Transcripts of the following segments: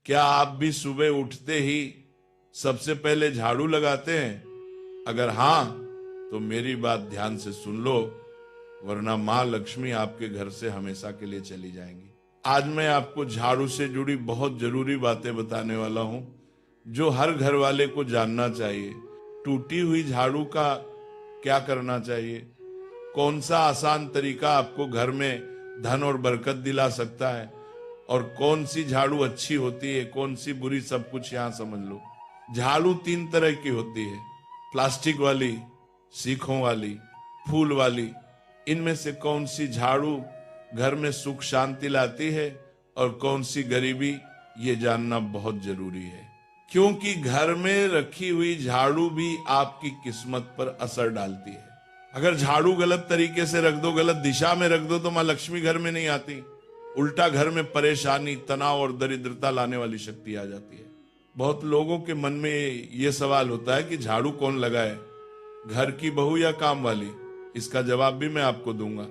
क्या आप भी सुबह उठते ही सबसे पहले झाड़ू लगाते हैं? अगर हाँ, तो मेरी बात ध्यान से सुन लो, वरना माँ लक्ष्मी आपके घर से हमेशा के लिए चली जाएंगी। आज मैं आपको झाड़ू से जुड़ी बहुत जरूरी बातें बताने वाला हूं, जो हर घर वाले को जानना चाहिए। टूटी हुई झाड़ू का क्या करना चाहिए, कौन सा आसान तरीका आपको घर में धन और बरकत दिला सकता है, और कौन सी झाड़ू अच्छी होती है, कौन सी बुरी, सब कुछ यहां समझ लो। झाड़ू 3 तरह की होती है, प्लास्टिक वाली, सीखों वाली, फूल वाली। इनमें से कौन सी झाड़ू घर में सुख शांति लाती है और कौन सी गरीबी, ये जानना बहुत जरूरी है, क्योंकि घर में रखी हुई झाड़ू भी आपकी किस्मत पर असर डालती है। अगर झाड़ू गलत तरीके से रख दो, गलत दिशा में रख दो, तो माँ लक्ष्मी घर में नहीं आती, उल्टा घर में परेशानी, तनाव और दरिद्रता लाने वाली शक्ति आ जाती है। बहुत लोगों के मन में ये सवाल होता है कि झाड़ू कौन लगाए, घर की बहू या काम वाली? इसका जवाब भी मैं आपको दूंगा,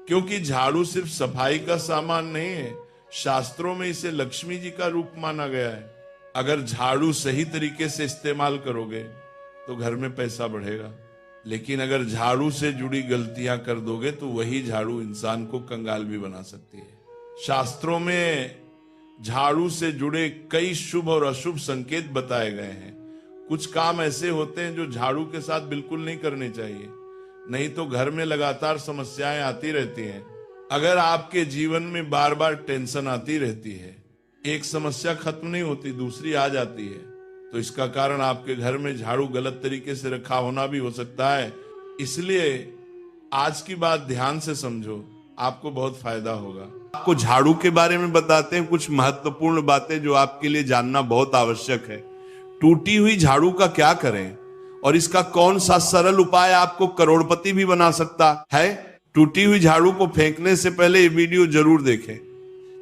क्योंकि झाड़ू सिर्फ सफाई का सामान नहीं है, शास्त्रों में इसे लक्ष्मी जी का रूप माना गया है। अगर झाड़ू सही तरीके से इस्तेमाल करोगे तो घर में पैसा बढ़ेगा, लेकिन अगर झाड़ू से जुड़ी गलतियां कर दोगे तो वही झाड़ू इंसान को कंगाल भी बना सकती है। शास्त्रों में झाड़ू से जुड़े कई शुभ और अशुभ संकेत बताए गए हैं। कुछ काम ऐसे होते हैं जो झाड़ू के साथ बिल्कुल नहीं करने चाहिए, नहीं तो घर में लगातार समस्याएं आती रहती हैं। अगर आपके जीवन में बार बार टेंशन आती रहती है, एक समस्या खत्म नहीं होती, दूसरी आ जाती है, तो इसका कारण आपके घर में झाड़ू गलत तरीके से रखा होना भी हो सकता है। इसलिए आज की बात ध्यान से समझो, आपको बहुत फायदा होगा। आपको झाड़ू के बारे में बताते हैं कुछ महत्वपूर्ण बातें जो आपके लिए जानना बहुत आवश्यक है। टूटी हुई झाड़ू का क्या करें और इसका कौन सा सरल उपाय आपको करोड़पति भी बना सकता है। टूटी हुई झाड़ू को फेंकने से पहले ये वीडियो जरूर देखें।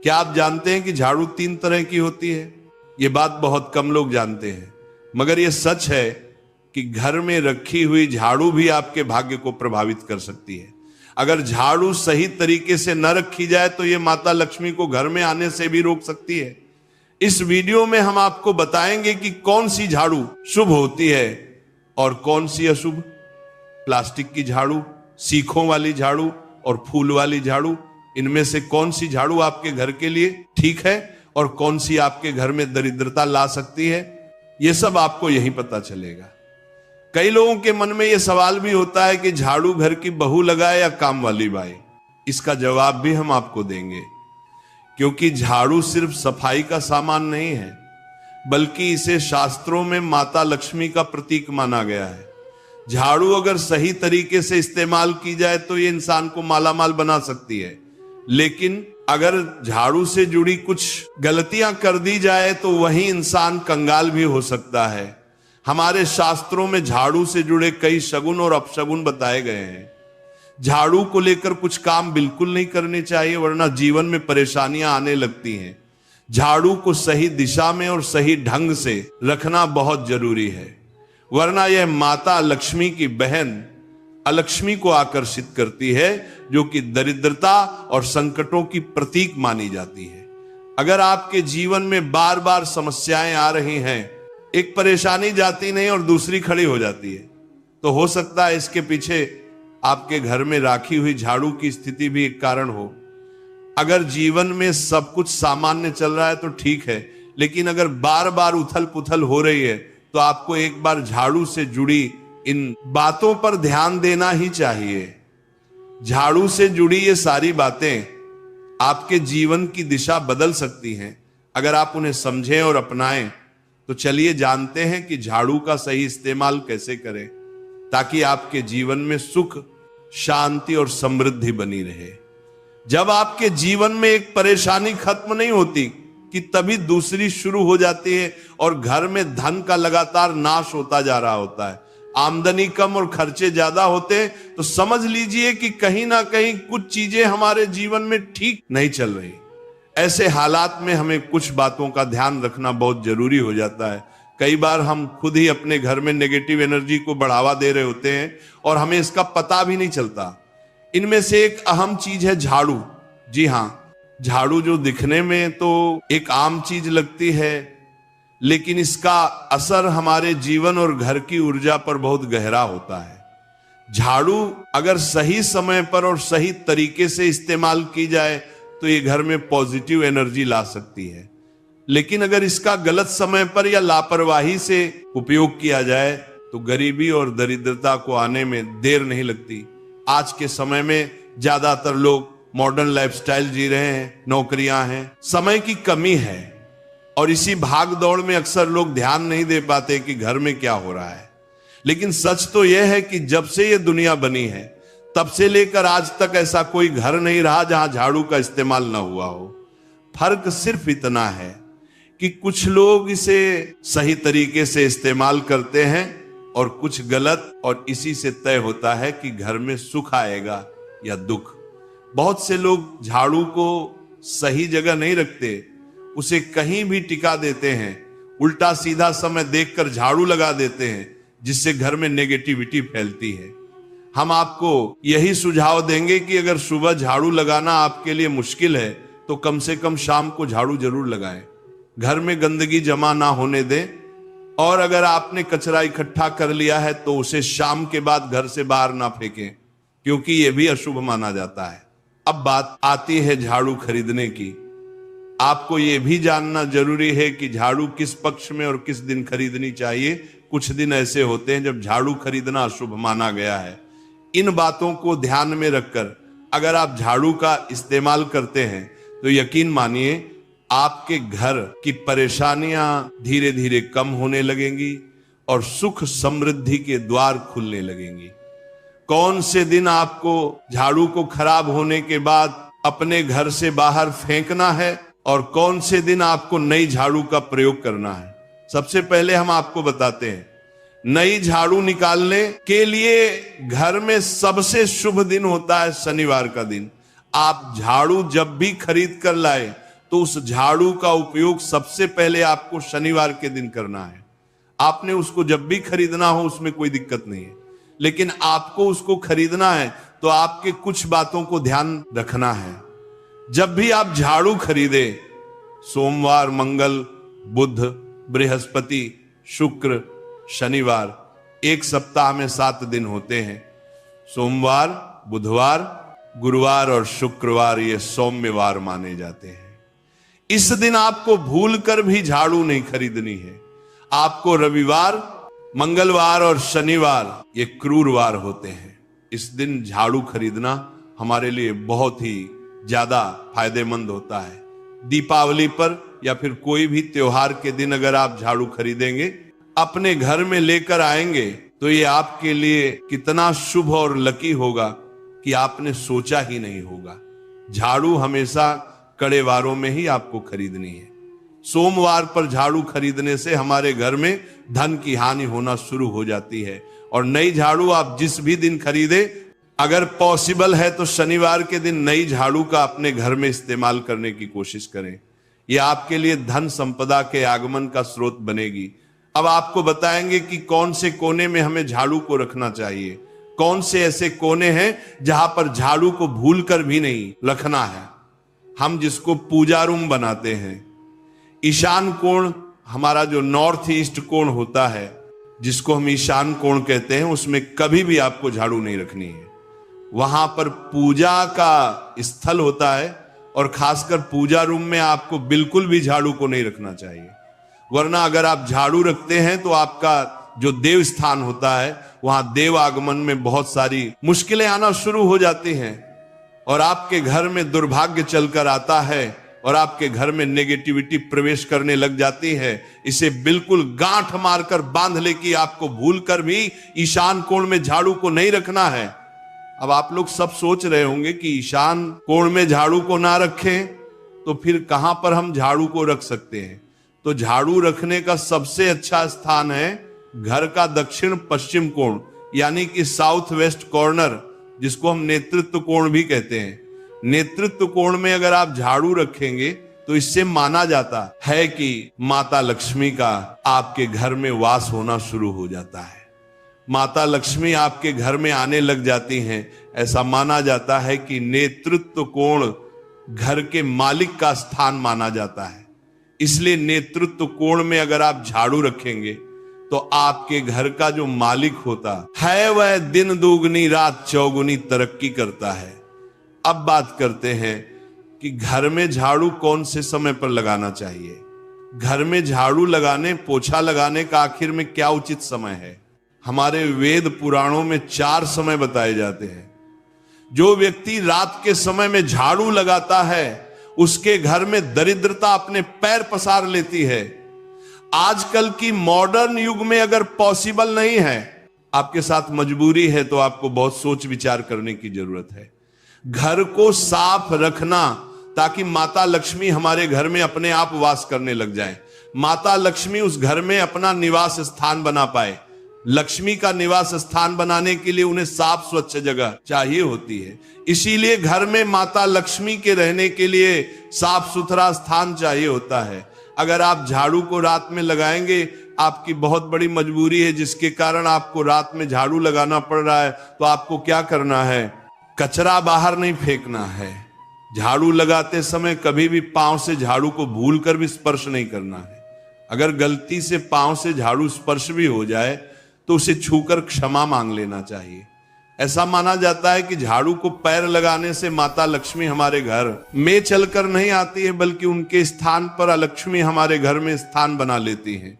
क्या आप जानते हैं कि झाड़ू 3 तरह की होती है? ये बात बहुत कम लोग जानते हैं, मगर ये सच है कि घर में रखी हुई झाड़ू भी आपके भाग्य को प्रभावित कर सकती है। अगर झाड़ू सही तरीके से न रखी जाए तो ये माता लक्ष्मी को घर में आने से भी रोक सकती है। इस वीडियो में हम आपको बताएंगे कि कौन सी झाड़ू शुभ होती है और कौन सी अशुभ। प्लास्टिक की झाड़ू, सीखों वाली झाड़ू और फूल वाली झाड़ू, इनमें से कौन सी झाड़ू आपके घर के लिए ठीक है और कौन सी आपके घर में दरिद्रता ला सकती है, यह सब आपको यहीं पता चलेगा। कई लोगों के मन में यह सवाल भी होता है कि झाड़ू घर की बहू लगाए या काम वाली बाई। इसका जवाब भी हम आपको देंगे, क्योंकि झाड़ू सिर्फ सफाई का सामान नहीं है, बल्कि इसे शास्त्रों में माता लक्ष्मी का प्रतीक माना गया है। झाड़ू अगर सही तरीके से इस्तेमाल की जाए तो ये इंसान को मालामाल बना सकती है, लेकिन अगर झाड़ू से जुड़ी कुछ गलतियां कर दी जाए तो वही इंसान कंगाल भी हो सकता है। हमारे शास्त्रों में झाड़ू से जुड़े कई शगुन और अपशगुन बताए गए हैं। झाड़ू को लेकर कुछ काम बिल्कुल नहीं करने चाहिए, वरना जीवन में परेशानियां आने लगती हैं। झाड़ू को सही दिशा में और सही ढंग से रखना बहुत जरूरी है, वरना यह माता लक्ष्मी की बहन अलक्ष्मी को आकर्षित करती है, जो कि दरिद्रता और संकटों की प्रतीक मानी जाती है। अगर आपके जीवन में बार बार समस्याएं आ रही हैं, एक परेशानी जाती नहीं और दूसरी खड़ी हो जाती है, तो हो सकता है इसके पीछे आपके घर में राखी हुई झाड़ू की स्थिति भी एक कारण हो। अगर जीवन में सब कुछ सामान्य चल रहा है तो ठीक है, लेकिन अगर बार बार उथल पुथल हो रही है तो आपको एक बार झाड़ू से जुड़ी इन बातों पर ध्यान देना ही चाहिए। झाड़ू से जुड़ी ये सारी बातें आपके जीवन की दिशा बदल सकती हैं अगर आप उन्हें समझें और अपनाएं। तो चलिए जानते हैं कि झाड़ू का सही इस्तेमाल कैसे करें, ताकि आपके जीवन में सुख, शांति और समृद्धि बनी रहे। जब आपके जीवन में एक परेशानी खत्म नहीं होती कि तभी दूसरी शुरू हो जाती है और घर में धन का लगातार नाश होता जा रहा होता है। आमदनी कम और खर्चे ज्यादा होते हैं, तो समझ लीजिए कि कहीं ना कहीं कुछ चीजें हमारे जीवन में ठीक नहीं चल रही। ऐसे हालात में हमें कुछ बातों का ध्यान रखना बहुत जरूरी हो जाता है। कई बार हम खुद ही अपने घर में नेगेटिव एनर्जी को बढ़ावा दे रहे होते हैं और हमें इसका पता भी नहीं चलता। इनमें से एक अहम चीज है झाड़ू। जी हाँ, झाड़ू जो दिखने में तो एक आम चीज लगती है, लेकिन इसका असर हमारे जीवन और घर की ऊर्जा पर बहुत गहरा होता है। झाड़ू अगर सही समय पर और सही तरीके से इस्तेमाल की जाए तो ये घर में पॉजिटिव एनर्जी ला सकती है, लेकिन अगर इसका गलत समय पर या लापरवाही से उपयोग किया जाए तो गरीबी और दरिद्रता को आने में देर नहीं लगती। आज के समय में ज्यादातर लोग मॉडर्न लाइफस्टाइल जी रहे हैं, नौकरियां हैं, समय की कमी है और इसी भाग दौड़ में अक्सर लोग ध्यान नहीं दे पाते कि घर में क्या हो रहा है। लेकिन सच तो यह है कि जब से ये दुनिया बनी है तब से लेकर आज तक ऐसा कोई घर नहीं रहा जहां झाड़ू का इस्तेमाल ना हुआ हो। फर्क सिर्फ इतना है कि कुछ लोग इसे सही तरीके से इस्तेमाल करते हैं और कुछ गलत, और इसी से तय होता है कि घर में सुख आएगा या दुख। बहुत से लोग झाड़ू को सही जगह नहीं रखते, उसे कहीं भी टिका देते हैं, उल्टा सीधा समय देखकर झाड़ू लगा देते हैं, जिससे घर में नेगेटिविटी फैलती है। हम आपको यही सुझाव देंगे कि अगर सुबह झाड़ू लगाना आपके लिए मुश्किल है तो कम से कम शाम को झाड़ू जरूर लगाएं। घर में गंदगी जमा ना होने दें, और अगर आपने कचरा इकट्ठा कर लिया है तो उसे शाम के बाद घर से बाहर ना फेंकें, क्योंकि यह भी अशुभ माना जाता है। अब बात आती है झाड़ू खरीदने की। आपको यह भी जानना जरूरी है कि झाड़ू किस पक्ष में और किस दिन खरीदनी चाहिए। कुछ दिन ऐसे होते हैं जब झाड़ू खरीदना अशुभ माना गया है। इन बातों को ध्यान में रखकर अगर आप झाड़ू का इस्तेमाल करते हैं तो यकीन मानिए आपके घर की परेशानियां धीरे धीरे कम होने लगेंगी और सुख समृद्धि के द्वार खुलने लगेंगी। कौन से दिन आपको झाड़ू को खराब होने के बाद अपने घर से बाहर फेंकना है और कौन से दिन आपको नई झाड़ू का प्रयोग करना है, सबसे पहले हम आपको बताते हैं। नई झाड़ू निकालने के लिए घर में सबसे शुभ दिन होता है शनिवार का दिन। आप झाड़ू जब भी खरीद कर लाए तो उस झाड़ू का उपयोग सबसे पहले आपको शनिवार के दिन करना है। आपने उसको जब भी खरीदना हो उसमें कोई दिक्कत नहीं है, लेकिन आपको उसको खरीदना है तो आपके कुछ बातों को ध्यान रखना है। जब भी आप झाड़ू खरीदे, सोमवार, मंगल, बुध, बृहस्पति, शुक्र, शनिवार, एक सप्ताह में 7 दिन होते हैं। सोमवार, बुधवार, गुरुवार और शुक्रवार ये सौम्यवार माने जाते हैं। इस दिन आपको भूलकर भी झाड़ू नहीं खरीदनी है। आपको रविवार, मंगलवार और शनिवार ये क्रूरवार होते हैं। इस दिन झाड़ू खरीदना हमारे लिए बहुत ही ज्यादा फायदेमंद होता है। दीपावली पर या फिर कोई भी त्योहार के दिन अगर आप झाड़ू खरीदेंगे, अपने घर में लेकर आएंगे तो ये आपके लिए कितना शुभ और लकी होगा कि आपने सोचा ही नहीं होगा। झाड़ू हमेशा कड़े वारों में ही आपको खरीदनी है। सोमवार पर झाड़ू खरीदने से हमारे घर में धन की हानि होना शुरू हो जाती है। और नई झाड़ू आप जिस भी दिन खरीदे, अगर पॉसिबल है तो शनिवार के दिन नई झाड़ू का अपने घर में इस्तेमाल करने की कोशिश करें। यह आपके लिए धन संपदा के आगमन का स्रोत बनेगी। अब आपको बताएंगे कि कौन से कोने में हमें झाड़ू को रखना चाहिए, कौन से ऐसे कोने हैं जहां पर झाड़ू को भूलकर भी नहीं रखना है। हम जिसको पूजा रूम बनाते हैं, ईशान कोण हमारा जो नॉर्थ ईस्ट कोण होता है, जिसको हम ईशान कोण कहते हैं, उसमें कभी भी आपको झाड़ू नहीं रखनी है। वहां पर पूजा का स्थल होता है और खासकर पूजा रूम में आपको बिल्कुल भी झाड़ू को नहीं रखना चाहिए। वरना अगर आप झाड़ू रखते हैं तो आपका जो देव स्थान होता है वहां देव आगमन में बहुत सारी मुश्किलें आना शुरू हो जाती हैं और आपके घर में दुर्भाग्य चलकर आता है और आपके घर में नेगेटिविटी प्रवेश करने लग जाती है। इसे बिल्कुल गांठ मारकर बांध ले कि आपको भूलकर भी ईशान कोण में झाड़ू को नहीं रखना है। अब आप लोग सब सोच रहे होंगे कि ईशान कोण में झाड़ू को ना रखें तो फिर कहां पर हम झाड़ू को रख सकते हैं। तो झाड़ू रखने का सबसे अच्छा स्थान है घर का दक्षिण पश्चिम कोण, यानी कि साउथ वेस्ट कॉर्नर, जिसको हम नेतृत्व कोण भी कहते हैं। नेतृत्व कोण में अगर आप झाड़ू रखेंगे तो इससे माना जाता है कि माता लक्ष्मी का आपके घर में वास होना शुरू हो जाता है। माता लक्ष्मी आपके घर में आने लग जाती हैं। ऐसा माना जाता है कि नेतृत्व कोण घर के मालिक का स्थान माना जाता है। इसलिए नेतृत्व कोण में अगर आप झाड़ू रखेंगे तो आपके घर का जो मालिक होता है वह दिन दुगनी रात चौगुनी तरक्की करता है। अब बात करते हैं कि घर में झाड़ू कौन से समय पर लगाना चाहिए। घर में झाड़ू लगाने, पोछा लगाने का आखिर में क्या उचित समय है। हमारे वेद पुराणों में 4 समय बताए जाते हैं। जो व्यक्ति रात के समय में झाड़ू लगाता है उसके घर में दरिद्रता अपने पैर पसार लेती है। आजकल की मॉडर्न युग में अगर पॉसिबल नहीं है, आपके साथ मजबूरी है, तो आपको बहुत सोच विचार करने की जरूरत है। घर को साफ रखना ताकि माता लक्ष्मी हमारे घर में अपने आप वास करने लग जाए। माता लक्ष्मी उस घर में अपना निवास स्थान बना पाए। लक्ष्मी का निवास स्थान बनाने के लिए उन्हें साफ स्वच्छ जगह चाहिए होती है। इसीलिए घर में माता लक्ष्मी के रहने के लिए साफ सुथरा स्थान चाहिए होता है। अगर आप झाड़ू को रात में लगाएंगे, आपकी बहुत बड़ी मजबूरी है जिसके कारण आपको रात में झाड़ू लगाना पड़ रहा है, तो आपको क्या करना है? कचरा बाहर नहीं फेंकना है। झाड़ू लगाते समय कभी भी पांव से झाड़ू को भूलकर भी स्पर्श नहीं करना है। अगर गलती से पांव से झाड़ू स्पर्श भी हो जाए तो उसे छूकर क्षमा मांग लेना चाहिए। ऐसा माना जाता है कि झाड़ू को पैर लगाने से माता लक्ष्मी हमारे घर में चलकर नहीं आती है, बल्कि उनके स्थान पर अलक्ष्मी हमारे घर में स्थान बना लेती हैं।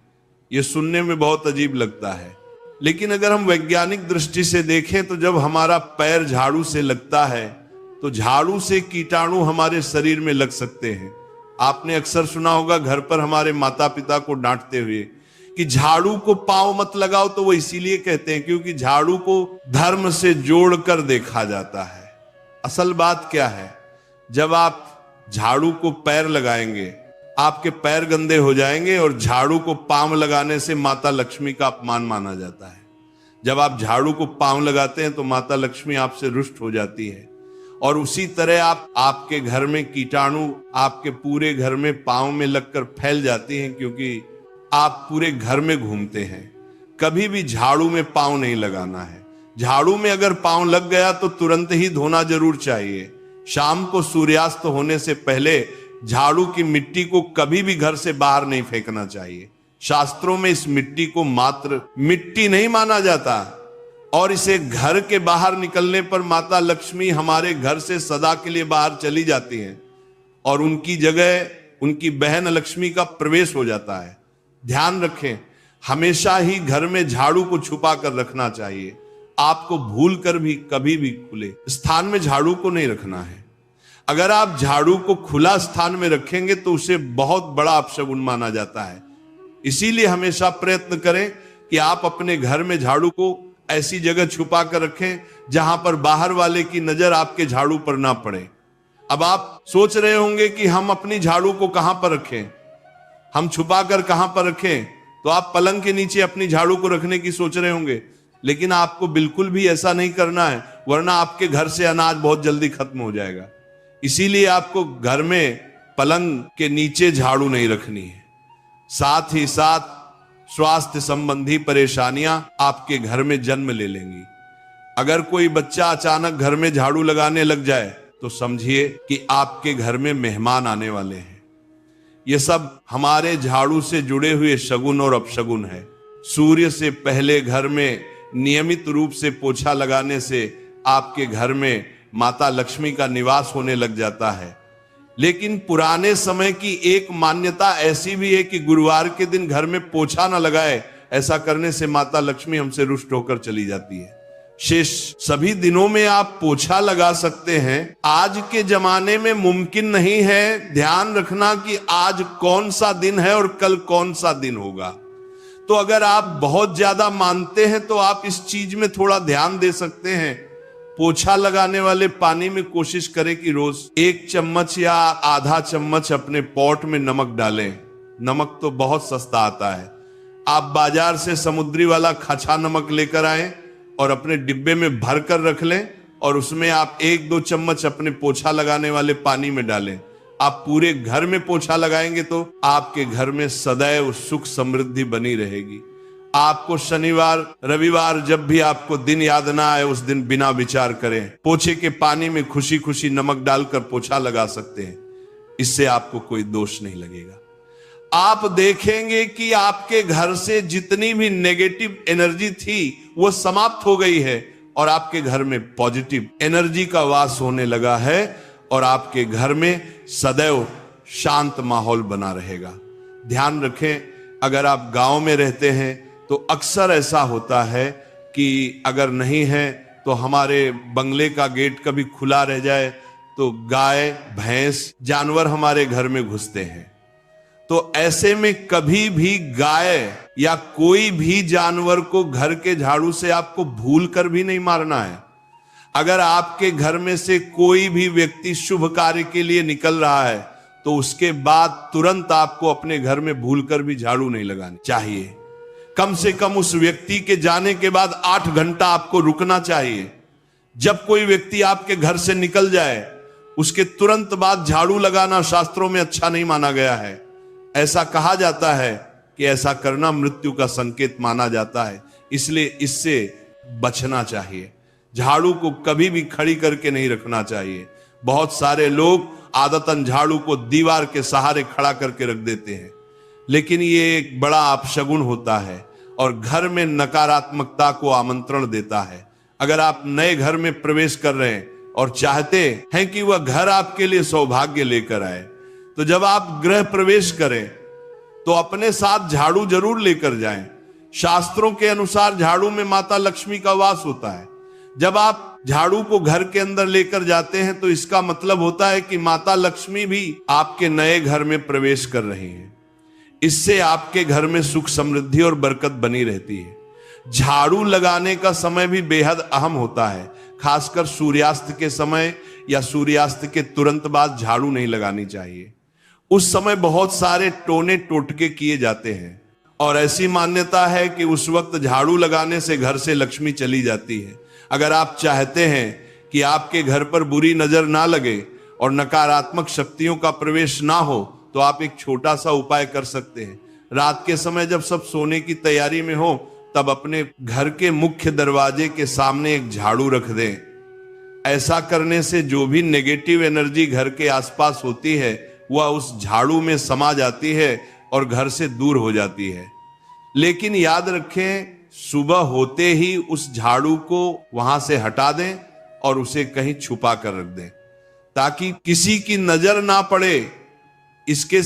यह सुनने में बहुत अजीब लगता है, लेकिन अगर हम वैज्ञानिक दृष्टि से देखें तो जब हमारा पैर झाड़ू से लगता है तो झाड़ू से कीटाणु हमारे शरीर में लग सकते हैं। आपने अक्सर सुना होगा घर पर हमारे माता पिता को डांटते हुए कि झाड़ू को पांव मत लगाओ, तो वो इसीलिए कहते हैं क्योंकि झाड़ू को धर्म से जोड़कर देखा जाता है। असल बात क्या है? जब आप झाड़ू को पैर लगाएंगे, आपके पैर गंदे हो जाएंगे, और झाड़ू को पांव लगाने से माता लक्ष्मी का अपमान माना जाता है। जब आप झाड़ू को पांव लगाते हैं तो माता लक्ष्मी आपसे रुष्ट हो जाती है, और उसी तरह आपके घर में कीटाणु आपके पूरे घर में पांव में लगकर फैल जाती हैं, क्योंकि आप पूरे घर में घूमते हैं। कभी भी झाड़ू में पांव नहीं लगाना है। झाड़ू में अगर पांव लग गया तो तुरंत ही धोना जरूर चाहिए। शाम को सूर्यास्त होने से पहले झाड़ू की मिट्टी को कभी भी घर से बाहर नहीं फेंकना चाहिए। शास्त्रों में इस मिट्टी को मात्र मिट्टी नहीं माना जाता, और इसे घर के बाहर निकलने पर माता लक्ष्मी हमारे घर से सदा के लिए बाहर चली जाती हैं और उनकी जगह उनकी बहन लक्ष्मी का प्रवेश हो जाता है। ध्यान रखें, हमेशा ही घर में झाड़ू को छुपा कर रखना चाहिए। आपको भूल कर भी कभी भी खुले स्थान में झाड़ू को नहीं रखना है। अगर आप झाड़ू को खुला स्थान में रखेंगे तो उसे बहुत बड़ा अपशगुन माना जाता है। इसीलिए हमेशा प्रयत्न करें कि आप अपने घर में झाड़ू को ऐसी जगह छुपा कर रखें जहां पर बाहर वाले की नजर आपके झाड़ू पर ना पड़े। अब आप सोच रहे होंगे कि हम अपनी झाड़ू को कहां पर रखें, हम छुपा कर कहां पर रखें? तो आप पलंग के नीचे अपनी झाड़ू को रखने की सोच रहे होंगे, लेकिन आपको बिल्कुल भी ऐसा नहीं करना है, वरना आपके घर से अनाज बहुत जल्दी खत्म हो जाएगा। इसीलिए आपको घर में पलंग के नीचे झाड़ू नहीं रखनी है। साथ ही साथ स्वास्थ्य संबंधी परेशानियां आपके घर में जन्म ले लेंगी। अगर कोई बच्चा अचानक घर में झाड़ू लगाने लग जाए तो समझिए कि आपके घर में मेहमान आने वाले हैं। यह सब हमारे झाड़ू से जुड़े हुए शगुन और अपशगुन है। सूर्य से पहले घर में नियमित रूप से पोछा लगाने से आपके घर में माता लक्ष्मी का निवास होने लग जाता है। लेकिन पुराने समय की एक मान्यता ऐसी भी है कि गुरुवार के दिन घर में पोछा न लगाए, ऐसा करने से माता लक्ष्मी हमसे रुष्ट होकर चली जाती है। शेष सभी दिनों में आप पोछा लगा सकते हैं। आज के जमाने में मुमकिन नहीं है। ध्यान रखना कि आज कौन सा दिन है और कल कौन सा दिन होगा। तो अगर आप बहुत ज्यादा मानते हैं तो आप इस चीज में थोड़ा ध्यान दे सकते हैं। पोछा लगाने वाले पानी में कोशिश करें कि रोज 1 चम्मच या आधा चम्मच अपने पॉट में नमक डालें। नमक तो बहुत सस्ता आता है। आप बाजार से समुद्री वाला खचा नमक लेकर आए और अपने डिब्बे में भर कर रख लें, और उसमें आप 1-2 चम्मच अपने पोछा लगाने वाले पानी में डालें। आप पूरे घर में पोछा लगाएंगे तो आपके घर में सदैव सुख समृद्धि बनी रहेगी। आपको शनिवार रविवार जब भी आपको दिन याद ना आए उस दिन बिना विचार करें पोछे के पानी में खुशी खुशी नमक डालकर पोछा लगा सकते हैं। इससे आपको कोई दोष नहीं लगेगा। आप देखेंगे कि आपके घर से जितनी भी नेगेटिव एनर्जी थी वो समाप्त हो गई है और आपके घर में पॉजिटिव एनर्जी का वास होने लगा है और आपके घर में सदैव शांत माहौल बना रहेगा। ध्यान रखें, अगर आप गांव में रहते हैं तो अक्सर ऐसा होता है कि अगर नहीं है तो हमारे बंगले का गेट कभी खुला रह जाए तो गाय भैंस जानवर हमारे घर में घुसते हैं। तो ऐसे में कभी भी गाय या कोई भी जानवर को घर के झाड़ू से आपको भूल कर भी नहीं मारना है। अगर आपके घर में से कोई भी व्यक्ति शुभ कार्य के लिए निकल रहा है तो उसके बाद तुरंत आपको अपने घर में भूलकर भी झाड़ू नहीं लगानी चाहिए। कम से कम उस व्यक्ति के जाने के बाद 8 घंटा आपको रुकना चाहिए। जब कोई व्यक्ति आपके घर से निकल जाए उसके तुरंत बाद झाड़ू लगाना शास्त्रों में अच्छा नहीं माना गया है। ऐसा कहा जाता है कि ऐसा करना मृत्यु का संकेत माना जाता है, इसलिए इससे बचना चाहिए। झाड़ू को कभी भी खड़ी करके नहीं रखना चाहिए। बहुत सारे लोग आदतन झाड़ू को दीवार के सहारे खड़ा करके रख देते हैं, लेकिन ये एक बड़ा अपशगुन होता है और घर में नकारात्मकता को आमंत्रण देता है। अगर आप नए घर में प्रवेश कर रहे हैं और चाहते हैं कि वह घर आपके लिए सौभाग्य लेकर आए, तो जब आप गृह प्रवेश करें तो अपने साथ झाड़ू जरूर लेकर जाएं। शास्त्रों के अनुसार झाड़ू में माता लक्ष्मी का वास होता है। जब आप झाड़ू को घर के अंदर लेकर जाते हैं तो इसका मतलब होता है कि माता लक्ष्मी भी आपके नए घर में प्रवेश कर रही हैं। इससे आपके घर में सुख समृद्धि और बरकत बनी रहती है। झाड़ू लगाने का समय भी बेहद अहम होता है। खासकर सूर्यास्त के समय या सूर्यास्त के तुरंत बाद झाड़ू नहीं लगानी चाहिए। उस समय बहुत सारे टोने टोटके किए जाते हैं और ऐसी मान्यता है कि उस वक्त झाड़ू लगाने से घर से लक्ष्मी चली जाती है। अगर आप चाहते हैं कि आपके घर पर बुरी नजर ना लगे और नकारात्मक शक्तियों का प्रवेश ना हो तो आप एक छोटा सा उपाय कर सकते हैं। रात के समय जब सब सोने की तैयारी में हो तब अपने घर के मुख्य दरवाजे के सामने एक झाड़ू रख दें। ऐसा करने से जो भी नेगेटिव एनर्जी घर के आसपास होती है वह उस झाड़ू में समा जाती है और घर से दूर हो जाती है। लेकिन याद रखें, सुबह होते ही उस झाड़ू को वहां से हटा दें और उसे कहीं छुपा कर रख दें ताकि किसी की नजर ना पड़े। इसके